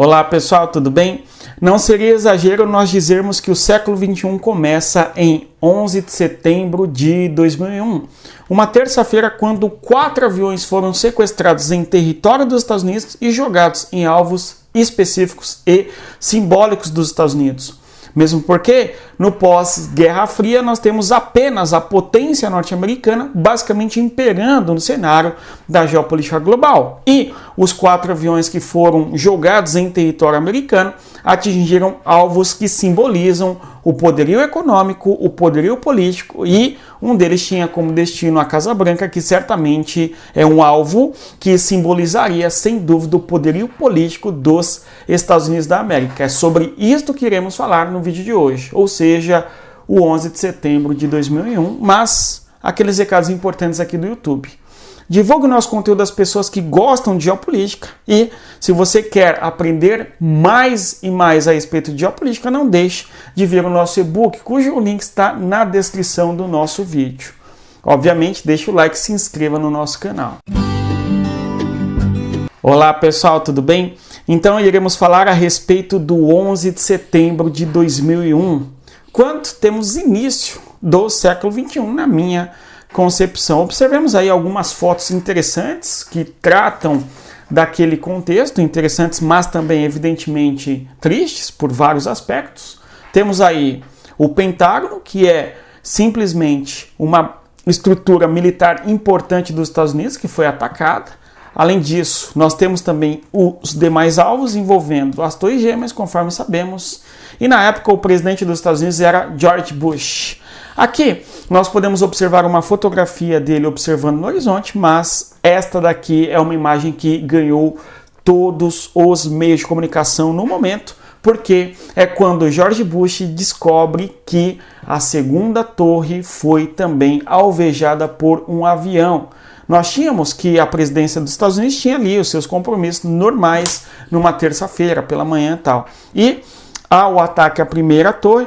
Olá pessoal, tudo bem? Não seria exagero nós dizermos que o século XXI começa em 11 de setembro de 2001, uma terça-feira quando 4 aviões foram sequestrados em território dos Estados Unidos e jogados em alvos específicos e simbólicos dos Estados Unidos. Mesmo porque, no pós-Guerra Fria, nós temos apenas a potência norte-americana basicamente imperando no cenário da geopolítica global. E os 4 aviões que foram jogados em território americano atingiram alvos que simbolizam o poderio econômico, o poderio político, e um deles tinha como destino a Casa Branca, que certamente é um alvo que simbolizaria, sem dúvida, o poderio político dos Estados Unidos da América. É sobre isto que iremos falar no vídeo de hoje, ou seja, o 11 de setembro de 2001, mas aqueles recados importantes aqui do YouTube. Divulgue o nosso conteúdo às pessoas que gostam de geopolítica e, se você quer aprender mais e mais a respeito de geopolítica, não deixe de ver o nosso e-book, cujo link está na descrição do nosso vídeo. Obviamente, deixe o like e se inscreva no nosso canal. Olá pessoal, tudo bem? Então iremos falar a respeito do 11 de setembro de 2001, quando temos início do século XXI, na minha concepção. Observemos aí algumas fotos interessantes que tratam daquele contexto, interessantes, mas também evidentemente tristes por vários aspectos. Temos aí o Pentágono, que é simplesmente uma estrutura militar importante dos Estados Unidos que foi atacada. Além disso, nós temos também os demais alvos envolvendo as Torres Gêmeas, conforme sabemos, e na época o presidente dos Estados Unidos era George Bush. Aqui nós podemos observar uma fotografia dele observando no horizonte, mas esta daqui é uma imagem que ganhou todos os meios de comunicação no momento, porque é quando George Bush descobre que a segunda torre foi também alvejada por um avião. Nós tínhamos que a presidência dos Estados Unidos tinha ali os seus compromissos normais numa terça-feira pela manhã e tal. E ao ataque à primeira torre,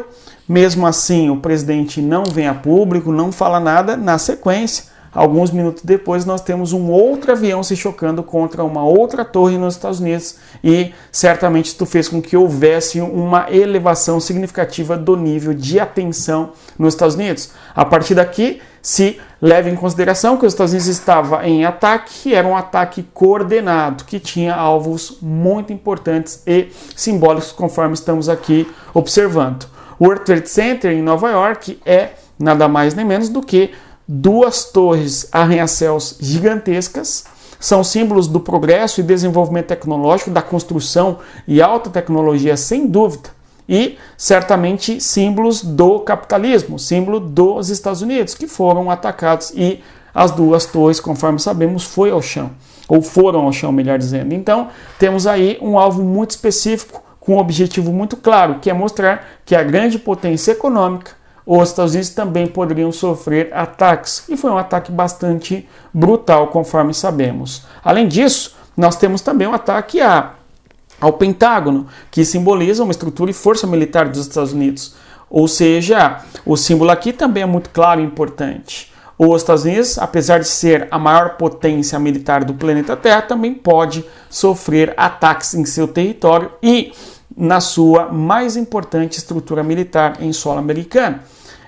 mesmo assim o presidente não vem a público, não fala nada. Na sequência, alguns minutos depois, nós temos um outro avião se chocando contra uma outra torre nos Estados Unidos e certamente isso fez com que houvesse uma elevação significativa do nível de atenção nos Estados Unidos. A partir daqui, se leva em consideração que os Estados Unidos estava em ataque, era um ataque coordenado, que tinha alvos muito importantes e simbólicos, conforme estamos aqui observando. O World Trade Center em Nova York é nada mais nem menos do que 2 torres arranha-céus gigantescas, são símbolos do progresso e desenvolvimento tecnológico, da construção e alta tecnologia, sem dúvida, e certamente símbolos do capitalismo, símbolo dos Estados Unidos, que foram atacados, e as 2 torres, conforme sabemos, foram ao chão, melhor dizendo. Então, temos aí um alvo muito específico, com um objetivo muito claro, que é mostrar que a grande potência econômica, os Estados Unidos também poderiam sofrer ataques, e foi um ataque bastante brutal, conforme sabemos. Além disso, nós temos também um ataque ao Pentágono, que simboliza uma estrutura e força militar dos Estados Unidos. Ou seja, o símbolo aqui também é muito claro e importante. Os Estados Unidos, apesar de ser a maior potência militar do planeta Terra, também pode sofrer ataques em seu território e na sua mais importante estrutura militar em solo americano.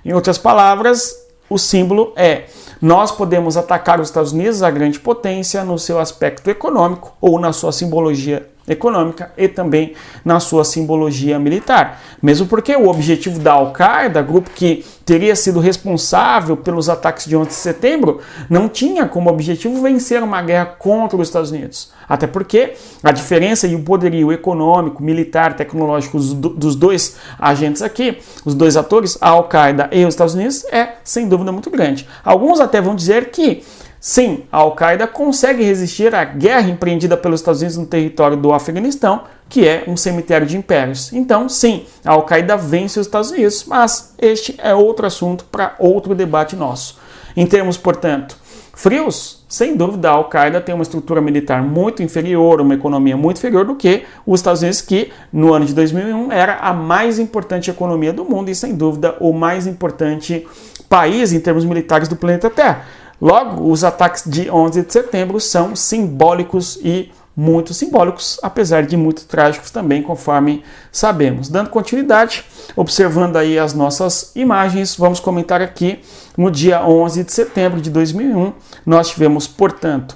Em outras palavras, o símbolo é: nós podemos atacar os Estados Unidos, a grande potência, no seu aspecto econômico ou na sua simbologia econômica e também na sua simbologia militar. Mesmo porque o objetivo da Al-Qaeda, grupo que teria sido responsável pelos ataques de 11 de setembro, não tinha como objetivo vencer uma guerra contra os Estados Unidos. Até porque a diferença e o poderio econômico, militar, tecnológico dos 2 agentes aqui, os 2 atores, a Al-Qaeda e os Estados Unidos, é sem dúvida muito grande. Alguns até vão dizer que sim, a Al-Qaeda consegue resistir à guerra empreendida pelos Estados Unidos no território do Afeganistão, que é um cemitério de impérios. Então, sim, a Al-Qaeda vence os Estados Unidos, mas este é outro assunto para outro debate nosso. Em termos, portanto, frios, sem dúvida, a Al-Qaeda tem uma estrutura militar muito inferior, uma economia muito inferior do que os Estados Unidos, que no ano de 2001 era a mais importante economia do mundo e, sem dúvida, o mais importante país em termos militares do planeta Terra. Logo, os ataques de 11 de setembro são simbólicos e muito simbólicos, apesar de muito trágicos também, conforme sabemos. Dando continuidade, observando aí as nossas imagens, vamos comentar aqui no dia 11 de setembro de 2001, nós tivemos, portanto,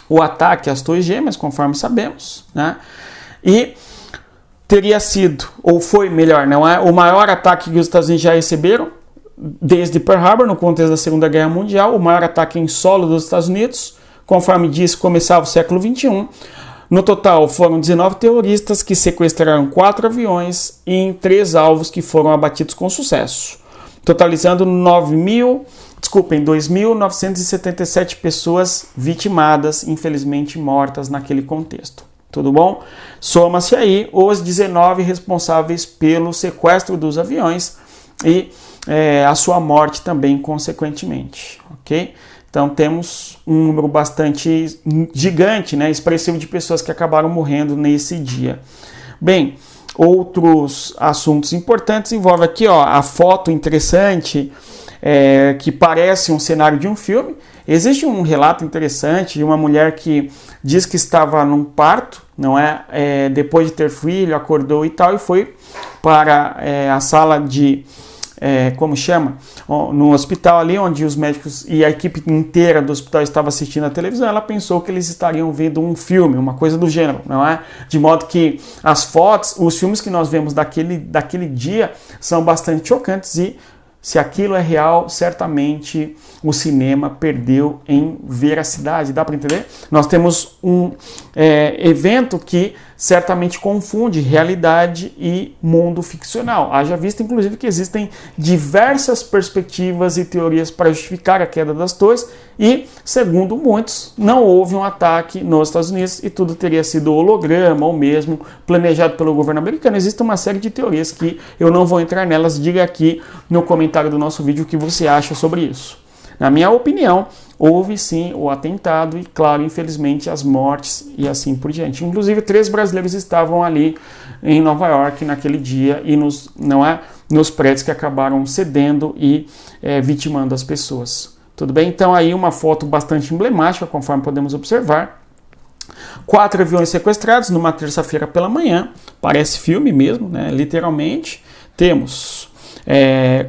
o ataque às Torres Gêmeas, conforme sabemos, né? E teria sido, ou foi melhor, não é? O maior ataque que os Estados Unidos já receberam desde Pearl Harbor, no contexto da Segunda Guerra Mundial, o maior ataque em solo dos Estados Unidos. Conforme disse, começava o século XXI. No total, foram 19 terroristas que sequestraram 4 aviões e em 3 alvos que foram abatidos com sucesso, totalizando 2.977 pessoas vitimadas, infelizmente mortas naquele contexto. Tudo bom? Soma-se aí os 19 responsáveis pelo sequestro dos aviões e a sua morte também, consequentemente, ok? Então temos um número bastante gigante, né, expressivo de pessoas que acabaram morrendo nesse dia. Bem, outros assuntos importantes envolvem aqui, ó, a foto interessante que parece um cenário de um filme. Existe um relato interessante de uma mulher que diz que estava num parto, não é? Depois de ter filho, acordou e tal, e foi para a sala de... como chama? No hospital ali, onde os médicos e a equipe inteira do hospital estava assistindo a televisão, ela pensou que eles estariam vendo um filme, uma coisa do gênero, não é? De modo que as fotos, os filmes que nós vemos daquele dia são bastante chocantes e se aquilo é real, certamente o cinema perdeu em veracidade, dá para entender? Nós temos um evento que certamente confunde realidade e mundo ficcional. Haja vista, inclusive, que existem diversas perspectivas e teorias para justificar a queda das torres e, segundo muitos, não houve um ataque nos Estados Unidos e tudo teria sido holograma ou mesmo planejado pelo governo americano. Existe uma série de teorias que eu não vou entrar nelas. Diga aqui no comentário do nosso vídeo o que você acha sobre isso. Na minha opinião, houve sim o atentado e, claro, infelizmente, as mortes e assim por diante. Inclusive, 3 brasileiros estavam ali em Nova York naquele dia e nos prédios que acabaram cedendo e vitimando as pessoas. Tudo bem? Então, aí uma foto bastante emblemática, conforme podemos observar. 4 aviões sequestrados numa terça-feira pela manhã. Parece filme mesmo, né? Literalmente. Temos...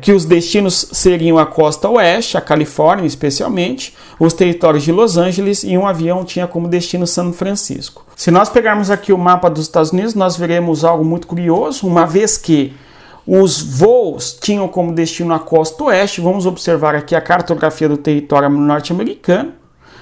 que os destinos seriam a costa oeste, a Califórnia especialmente, os territórios de Los Angeles e um avião tinha como destino São Francisco. Se nós pegarmos aqui o mapa dos Estados Unidos, nós veremos algo muito curioso, uma vez que os voos tinham como destino a costa oeste. Vamos observar aqui a cartografia do território norte-americano.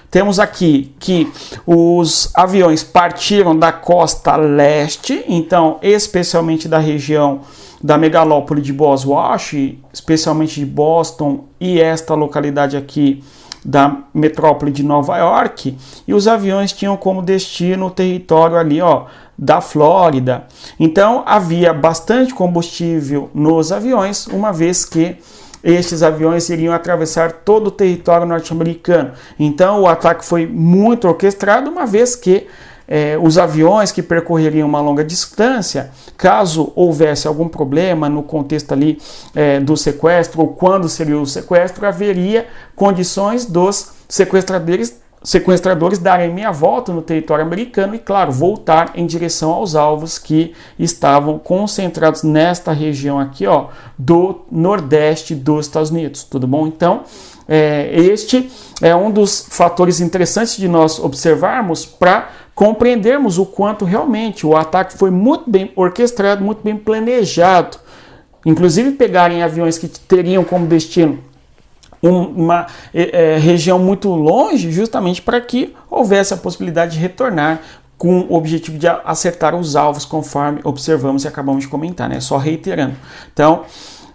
Temos aqui que os aviões partiram da costa leste, então especialmente da região da megalópole de Boswash, especialmente de Boston e esta localidade aqui da metrópole de Nova York, e os aviões tinham como destino o território ali, ó, da Flórida. Então havia bastante combustível nos aviões, uma vez que estes aviões iriam atravessar todo o território norte-americano. Então o ataque foi muito orquestrado, uma vez que os aviões que percorreriam uma longa distância, caso houvesse algum problema no contexto ali do sequestro, ou quando seria o sequestro, haveria condições dos sequestradores darem meia volta no território americano e, claro, voltar em direção aos alvos que estavam concentrados nesta região aqui, ó, do nordeste dos Estados Unidos. Tudo bom? Então, este é um dos fatores interessantes de nós observarmos para compreendermos o quanto realmente o ataque foi muito bem orquestrado, muito bem planejado. Inclusive pegarem aviões que teriam como destino uma região muito longe, justamente para que houvesse a possibilidade de retornar com o objetivo de acertar os alvos, conforme observamos e acabamos de comentar, né? Só reiterando. Então,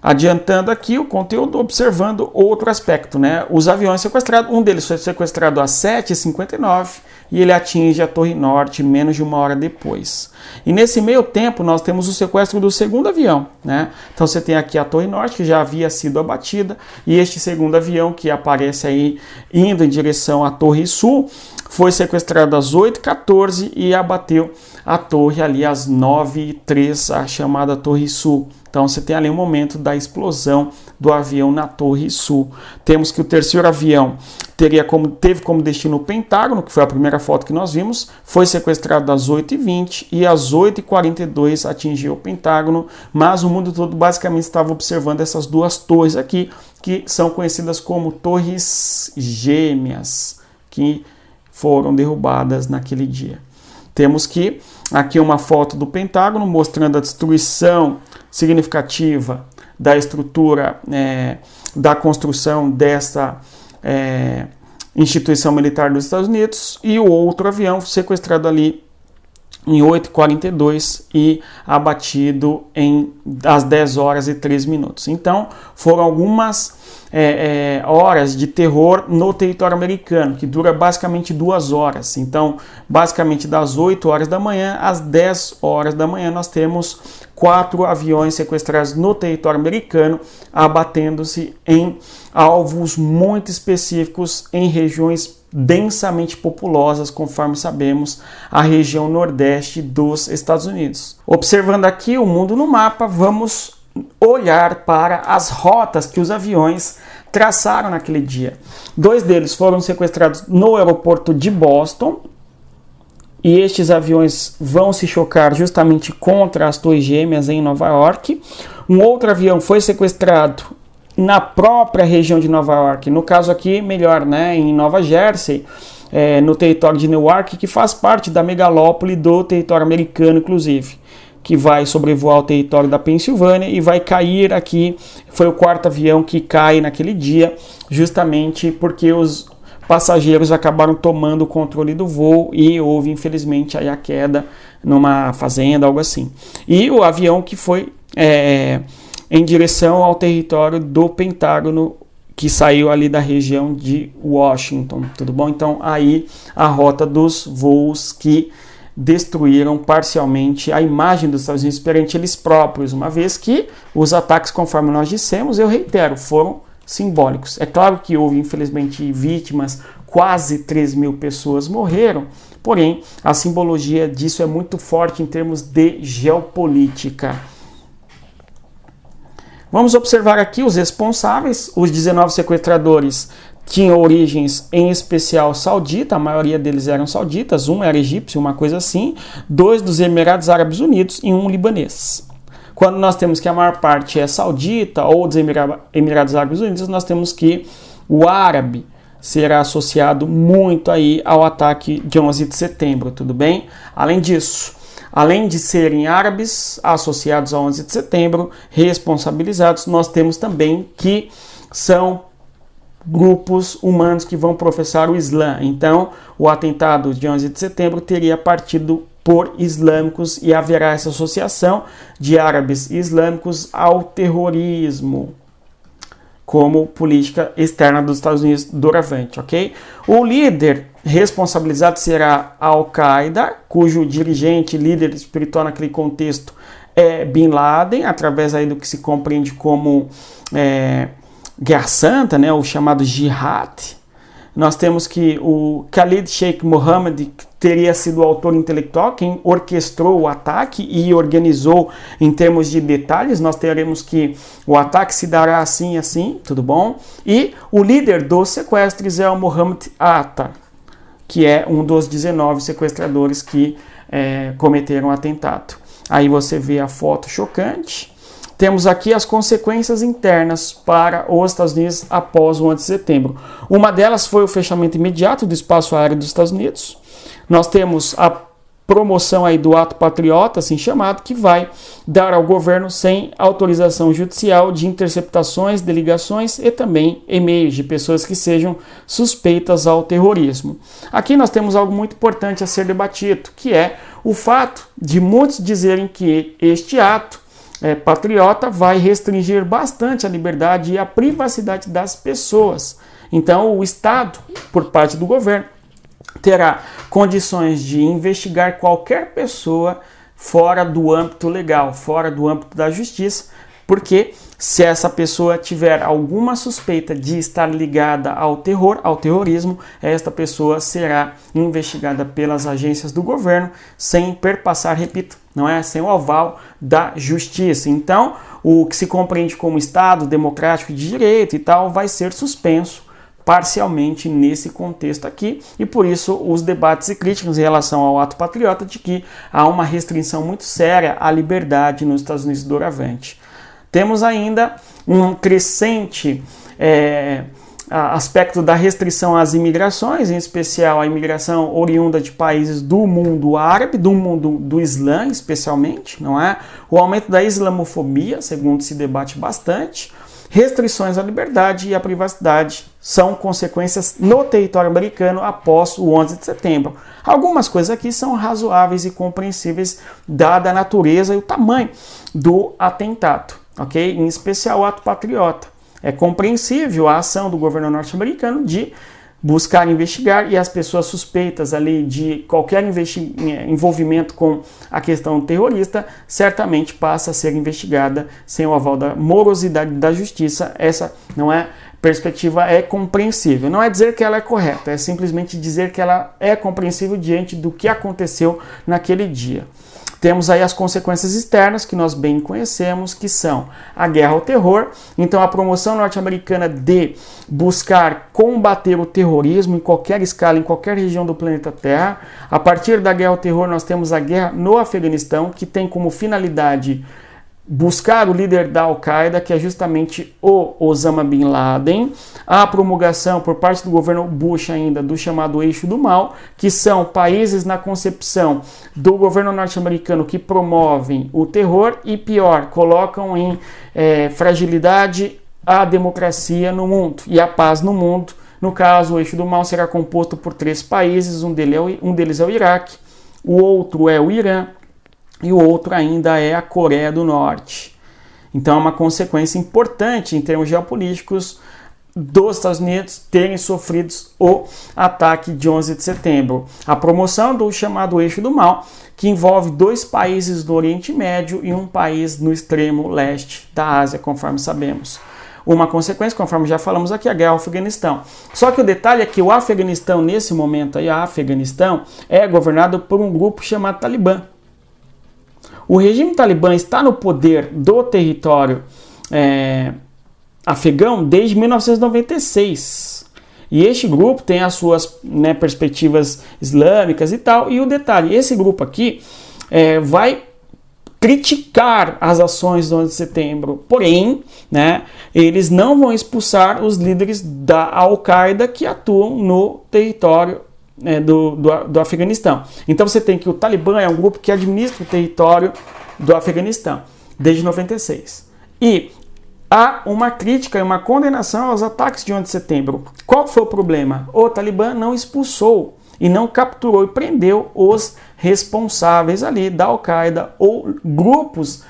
adiantando aqui o conteúdo, observando outro aspecto, né? Os aviões sequestrados, um deles foi sequestrado às 7h59 e ele atinge a Torre Norte menos de 1 hora depois. E nesse meio tempo nós temos o sequestro do segundo avião, né? Então você tem aqui a Torre Norte, que já havia sido abatida, e este segundo avião que aparece aí indo em direção à Torre Sul foi sequestrado às 8h14 e abateu a torre ali às 9h03, a chamada Torre Sul. Então você tem ali um momento da explosão do avião na Torre Sul. Temos que o terceiro avião teve como destino o Pentágono, que foi a primeira foto que nós vimos, foi sequestrado às 8h20 e às 8h42 atingiu o Pentágono, mas o mundo todo basicamente estava observando essas duas torres aqui, que são conhecidas como Torres Gêmeas, que foram derrubadas naquele dia. Temos que aqui uma foto do Pentágono mostrando a destruição significativa da estrutura da construção dessa instituição militar dos Estados Unidos, e o outro avião sequestrado ali em 8h42 e abatido às 10h03. Então foram algumas horas de terror no território americano, que dura basicamente 2 horas. Então, basicamente das 8 horas da manhã às 10 horas da manhã, nós temos 4 aviões sequestrados no território americano, abatendo-se em alvos muito específicos em regiões densamente populosas, conforme sabemos, a região nordeste dos Estados Unidos. Observando aqui o mundo no mapa, vamos olhar para as rotas que os aviões traçaram naquele dia. 2 deles foram sequestrados no aeroporto de Boston, e estes aviões vão se chocar justamente contra as Torres Gêmeas em Nova York. Um outro avião foi sequestrado na própria região de Nova York, no caso aqui, melhor, em Nova Jersey, no território de Newark, que faz parte da megalópole do território americano, inclusive, que vai sobrevoar o território da Pensilvânia e vai cair aqui. Foi o 4º avião que cai naquele dia, justamente porque os passageiros acabaram tomando o controle do voo e houve, infelizmente, aí a queda numa fazenda, algo assim. E o avião que foi em direção ao território do Pentágono, que saiu ali da região de Washington, tudo bom? Então, aí a rota dos voos que destruíram parcialmente a imagem dos Estados Unidos perante eles próprios, uma vez que os ataques, conforme nós dissemos, eu reitero, foram simbólicos. É claro que houve, infelizmente, vítimas, quase 3.000 pessoas morreram, porém, a simbologia disso é muito forte em termos de geopolítica. Vamos observar aqui os responsáveis. Os 19 sequestradores tinham origens, em especial, saudita, a maioria deles eram sauditas, um era egípcio, uma coisa assim, 2 dos Emirados Árabes Unidos e um libanês. Quando nós temos que a maior parte é saudita ou dos Emirados Árabes Unidos, nós temos que o árabe será associado muito aí ao ataque de 11 de setembro, tudo bem? Além disso, além de serem árabes associados a 11 de setembro, responsabilizados, nós temos também que são grupos humanos que vão professar o Islã. Então, o atentado de 11 de setembro teria partido por islâmicos e haverá essa associação de árabes e islâmicos ao terrorismo como política externa dos Estados Unidos doravante, ok? O líder responsabilizado será a Al-Qaeda, cujo dirigente, líder espiritual naquele contexto é Bin Laden, através aí do que se compreende como Guerra Santa, o chamado Jihad. Nós temos que o Khalid Sheikh Mohammed teria sido o autor intelectual, quem orquestrou o ataque e organizou em termos de detalhes. Nós teremos que o ataque se dará assim, assim, tudo bom? E o líder dos sequestros é o Mohammed Atta, que é um dos 19 sequestradores que cometeram o atentado. Aí você vê a foto chocante. Temos aqui as consequências internas para os Estados Unidos após o 11 de setembro. Uma delas foi o fechamento imediato do espaço aéreo dos Estados Unidos. Nós temos a promoção aí do ato patriota, assim chamado, que vai dar ao governo, sem autorização judicial, de interceptações de ligações e também e-mails de pessoas que sejam suspeitas ao terrorismo. Aqui nós temos algo muito importante a ser debatido, que é o fato de muitos dizerem que este ato patriota vai restringir bastante a liberdade e a privacidade das pessoas. Então, o Estado, por parte do governo, terá condições de investigar qualquer pessoa fora do âmbito legal, fora do âmbito da justiça, porque se essa pessoa tiver alguma suspeita de estar ligada ao terrorismo, esta pessoa será investigada pelas agências do governo sem perpassar, repito, não é sem o aval da justiça. Então, o que se compreende como Estado democrático de direito e tal, vai ser suspenso parcialmente nesse contexto aqui, e por isso os debates e críticas em relação ao ato patriota de que há uma restrição muito séria à liberdade nos Estados Unidos doravante. Temos ainda um crescente aspecto da restrição às imigrações, em especial a imigração oriunda de países do mundo árabe, do mundo do Islã especialmente, não é? O aumento da islamofobia, segundo se debate bastante. Restrições à liberdade e à privacidade são consequências no território americano após o 11 de setembro. Algumas coisas aqui são razoáveis e compreensíveis, dada a natureza e o tamanho do atentado, ok? Em especial o ato patriota. É compreensível a ação do governo norte-americano de buscar investigar, e as pessoas suspeitas ali de qualquer envolvimento com a questão terrorista certamente passa a ser investigada sem o aval da morosidade da justiça. Essa não é perspectiva, é compreensível. Não é dizer que ela é correta, é simplesmente dizer que ela é compreensível diante do que aconteceu naquele dia. Temos aí as consequências externas que nós bem conhecemos, que são a guerra ao terror. Então a promoção norte-americana de buscar combater o terrorismo em qualquer escala, em qualquer região do planeta Terra. A partir da guerra ao terror nós temos a guerra no Afeganistão, que tem como finalidade buscar o líder da Al-Qaeda, que é justamente o Osama Bin Laden, a promulgação por parte do governo Bush ainda do chamado Eixo do Mal, que são países na concepção do governo norte-americano que promovem o terror e, pior, colocam em fragilidade a democracia no mundo e a paz no mundo. No caso, o Eixo do Mal será composto por 3 países, um deles é o Iraque, o outro é o Irã, e o outro ainda é a Coreia do Norte. Então é uma consequência importante em termos geopolíticos dos Estados Unidos terem sofrido o ataque de 11 de setembro. A promoção do chamado Eixo do Mal, que envolve 2 países do Oriente Médio e um país no extremo leste da Ásia, conforme sabemos. Uma consequência, conforme já falamos aqui, a guerra ao Afeganistão. Só que o detalhe é que o Afeganistão, nesse momento aí, a Afeganistão, é governado por um grupo chamado Talibã. O regime talibã está no poder do território afegão desde 1996. E este grupo tem as suas perspectivas islâmicas e tal. E o detalhe, esse grupo aqui vai criticar as ações do 11 de setembro. Porém, eles não vão expulsar os líderes da Al-Qaeda que atuam no território do Afeganistão. Então você tem que o Talibã é um grupo que administra o território do Afeganistão desde 96. E há uma crítica e uma condenação aos ataques de 11 de setembro. Qual foi o problema? O Talibã não expulsou e não capturou e prendeu os responsáveis ali da Al-Qaeda ou grupos,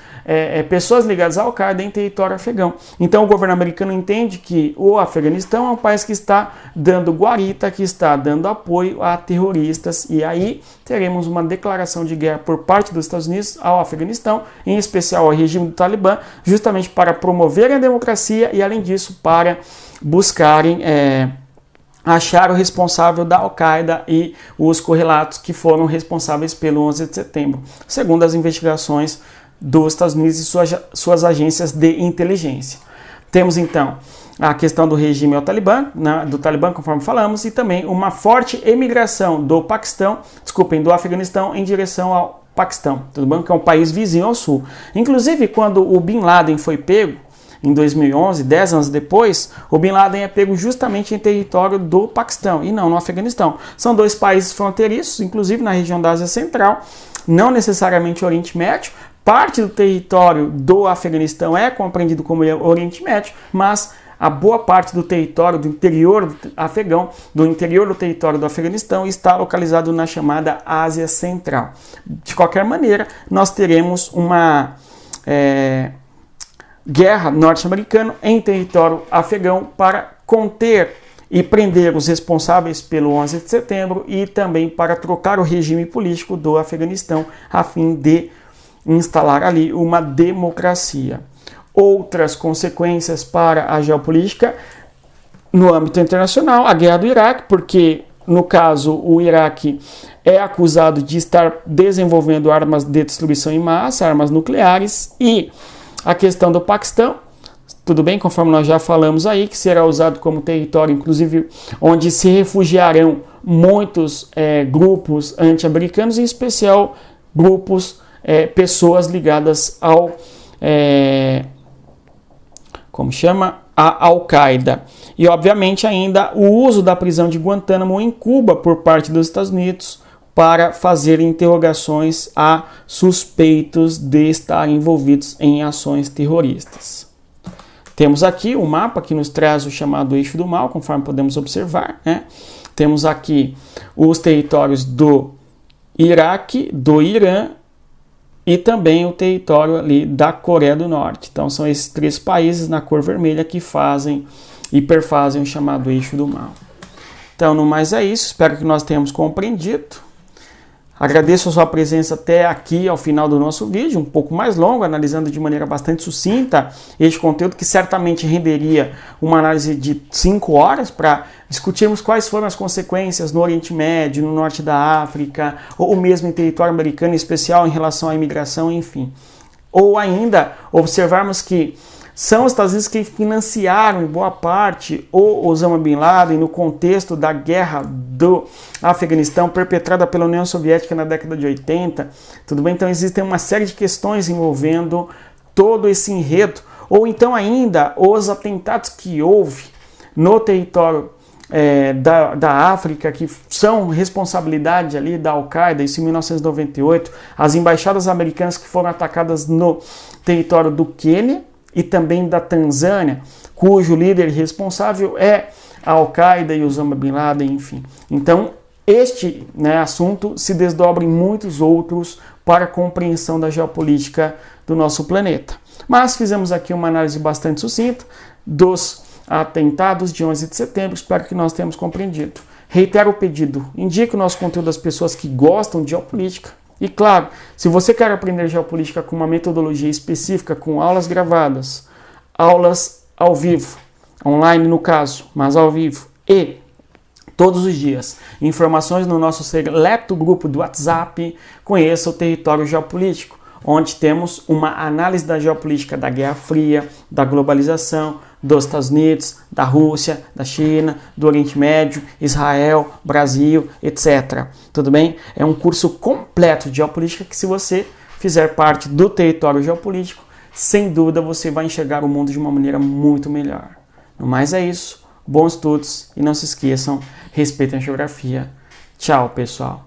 pessoas ligadas à Al-Qaeda em território afegão. Então o governo americano entende que o Afeganistão é um país que está dando guarita, que está dando apoio a terroristas, e aí teremos uma declaração de guerra por parte dos Estados Unidos ao Afeganistão, em especial ao regime do Talibã, justamente para promoverem a democracia e, além disso, para buscarem achar o responsável da Al-Qaeda e os correlatos que foram responsáveis pelo 11 de setembro, segundo as investigações dos Estados Unidos e suas agências de inteligência. Temos então a questão do regime ao Talibã, do Talibã, conforme falamos, e também uma forte emigração do Afeganistão em direção ao Paquistão, tudo bem? Que é um país vizinho ao sul. Inclusive, quando o Bin Laden foi pego, em 2011, 10 anos depois, o Bin Laden é pego justamente em território do Paquistão e não no Afeganistão. São 2 países fronteiriços, inclusive na região da Ásia Central, não necessariamente Oriente Médio. Parte do território do Afeganistão é compreendido como Oriente Médio, mas a boa parte do território do interior afegão, do interior do território do Afeganistão, está localizado na chamada Ásia Central. De qualquer maneira, nós teremos uma guerra norte-americana em território afegão para conter e prender os responsáveis pelo 11 de setembro e também para trocar o regime político do Afeganistão a fim de instalar ali uma democracia. Outras consequências para a geopolítica no âmbito internacional, a guerra do Iraque, porque no caso o Iraque é acusado de estar desenvolvendo armas de destruição em massa, armas nucleares, e a questão do Paquistão, tudo bem, conforme nós já falamos aí, que será usado como território, inclusive, onde se refugiarão muitos grupos anti-americanos, em especial grupos, pessoas ligadas ao, a Al-Qaeda. E, obviamente, ainda o uso da prisão de Guantánamo em Cuba por parte dos Estados Unidos para fazer interrogações a suspeitos de estar envolvidos em ações terroristas. Temos aqui o mapa que nos traz o chamado Eixo do Mal, conforme podemos observar, né? Temos aqui os territórios do Iraque, do Irã e também o território ali da Coreia do Norte. Então são esses 3 países na cor vermelha que fazem e perfazem o chamado Eixo do Mal. Então, no mais é isso, espero que nós tenhamos compreendido. Agradeço a sua presença até aqui ao final do nosso vídeo, um pouco mais longo, analisando de maneira bastante sucinta este conteúdo que certamente renderia uma análise de 5 horas para discutirmos quais foram as consequências no Oriente Médio, no Norte da África, ou mesmo em território americano, em especial em relação à imigração, enfim. Ou ainda observarmos que são os Estados Unidos que financiaram em boa parte o Osama Bin Laden no contexto da guerra do Afeganistão perpetrada pela União Soviética na década de 80. Tudo bem? Então existem uma série de questões envolvendo todo esse enredo. Ou então ainda os atentados que houve no território da África, que são responsabilidade ali da Al-Qaeda, isso em 1998. As embaixadas americanas que foram atacadas no território do Quênia e também da Tanzânia, cujo líder responsável é a Al-Qaeda e Osama Bin Laden, enfim. Então, este assunto se desdobra em muitos outros para a compreensão da geopolítica do nosso planeta. Mas fizemos aqui uma análise bastante sucinta dos atentados de 11 de setembro, espero que nós tenhamos compreendido. Reitero o pedido, indique o nosso conteúdo às pessoas que gostam de geopolítica. E claro, se você quer aprender geopolítica com uma metodologia específica, com aulas gravadas, aulas ao vivo, online no caso, mas ao vivo, e todos os dias, informações no nosso seleto grupo do WhatsApp, conheça o Território Geopolítico, onde temos uma análise da geopolítica da Guerra Fria, da globalização, dos Estados Unidos, da Rússia, da China, do Oriente Médio, Israel, Brasil, etc. Tudo bem? É um curso completo de geopolítica que, se você fizer parte do Território Geopolítico, sem dúvida você vai enxergar o mundo de uma maneira muito melhor. No mais é isso, bons estudos e não se esqueçam, respeitem a geografia. Tchau, pessoal!